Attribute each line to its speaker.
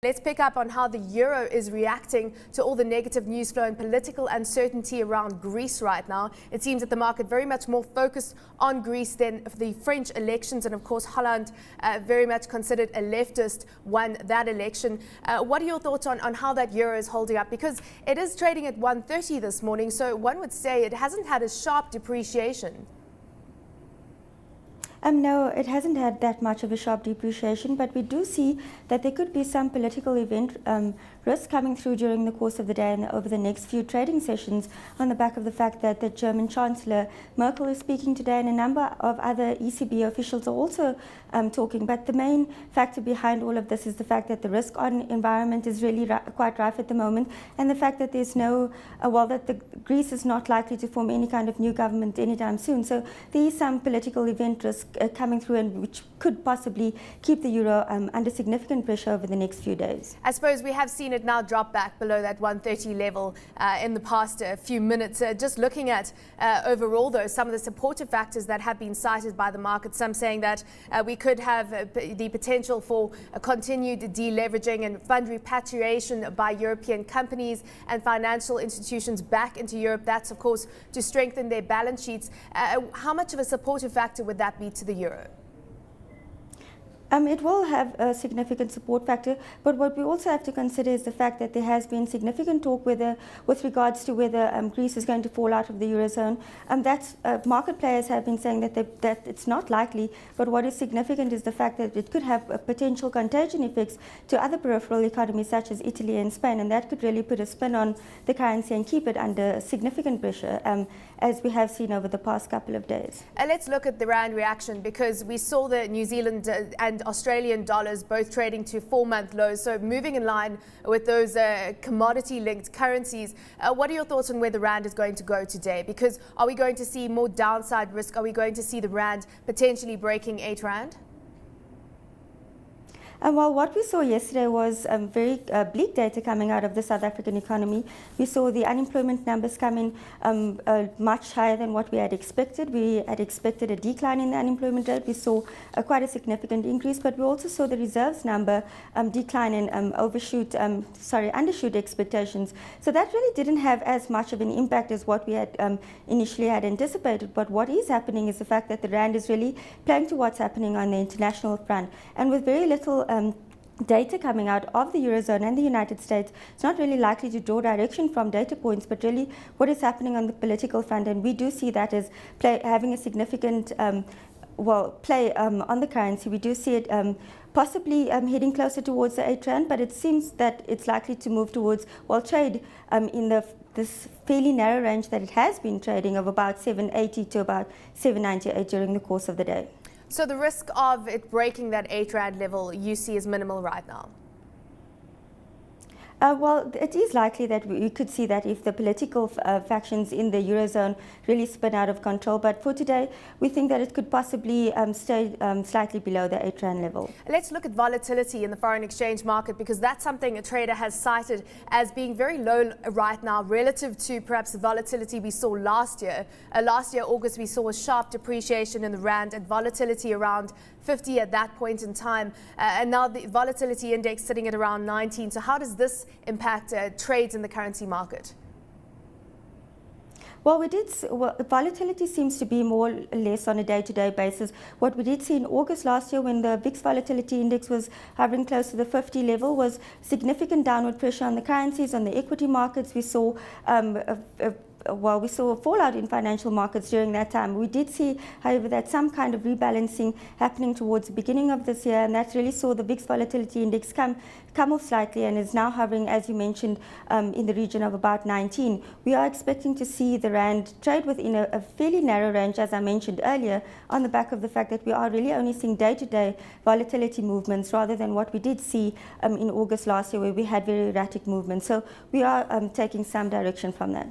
Speaker 1: Let's pick up on how the euro is reacting to all the negative news flow and political uncertainty around Greece right now. It seems that the market very much more focused on Greece than the French elections. And of course, Holland very much considered a leftist won that election. What are your thoughts on how that euro is holding up? Because it is trading at 130 this morning. So one would say it hasn't had a sharp depreciation.
Speaker 2: No, it hasn't had that much of a sharp depreciation, but we do see that there could be some political event risk coming through during the course of the day and over the next few trading sessions on the back of the fact that the German Chancellor Merkel is speaking today and a number of other ECB officials are also talking. But the main factor behind all of this is the fact that the risk on environment is really quite rife at the moment, and the fact that there's no, Greece is not likely to form any kind of new government anytime soon. So there is some political event risk coming through, and which could possibly keep the euro under significant pressure over the next few days.
Speaker 1: I suppose we have seen it now drop back below that 130 level in the past few minutes. Just looking at overall, though, some of the supportive factors that have been cited by the market, some saying that we could have the potential for a continued deleveraging and fund repatriation by European companies and financial institutions back into Europe. That's, of course, to strengthen their balance sheets. How much of a supportive factor would that be to the euro?
Speaker 2: It will have a significant support factor, but what we also have to consider is the fact that there has been significant talk with regards to whether Greece is going to fall out of the Eurozone. Market players have been saying that it's not likely, but what is significant is the fact that it could have potential contagion effects to other peripheral economies such as Italy and Spain, and that could really put a spin on the currency and keep it under significant pressure, as we have seen over the past couple of days.
Speaker 1: Let's look at the rand reaction, because we saw the New Zealand and Australian dollars both trading to 4-month lows, so moving in line with those commodity-linked currencies. What are your thoughts on where the rand is going to go today? Because are we going to see more downside risk? Are we going to see the rand potentially breaking 8 rand?
Speaker 2: Well, what we saw yesterday was very bleak data coming out of the South African economy. We saw the unemployment numbers come in much higher than what we had expected. We had expected a decline in the unemployment rate. We saw quite a significant increase, but we also saw the reserves number decline and undershoot expectations. So that really didn't have as much of an impact as what we had initially had anticipated. But what is happening is the fact that the rand is really playing to what's happening on the international front, and with very little data coming out of the Eurozone and the United States, it's not really likely to draw direction from data points, but really what is happening on the political front. And we do see that as having a significant play on the currency. We do see it possibly heading closer towards the 8 rand, but it seems that it's likely to move towards, trade in this fairly narrow range that it has been trading of about 780 to about 798 during the course of the day.
Speaker 1: So the risk of it breaking that 8 rand level you see is minimal right now?
Speaker 2: Well, it is likely that we could see that if the political factions in the Eurozone really spin out of control. But for today, we think that it could possibly stay slightly below the 8 rand level.
Speaker 1: Let's look at volatility in the foreign exchange market, because that's something a trader has cited as being very low right now relative to perhaps the volatility we saw last year. Last year, August, we saw a sharp depreciation in the rand and volatility around 50 at that point in time. And now the volatility index sitting at around 19. So how does this impact trades in the currency market?
Speaker 2: Well, volatility seems to be more or less on a day-to-day basis. What we did see in August last year, when the VIX volatility index was hovering close to the 50 level, was significant downward pressure on the currencies, on the equity markets. We saw we saw a fallout in financial markets during that time. We did see, however, that some kind of rebalancing happening towards the beginning of this year, and that really saw the VIX volatility index come off slightly and is now hovering, as you mentioned, in the region of about 19. We are expecting to see the rand trade within a fairly narrow range, as I mentioned earlier, on the back of the fact that we are really only seeing day-to-day volatility movements rather than what we did see in August last year, where we had very erratic movements. So we are taking some direction from that.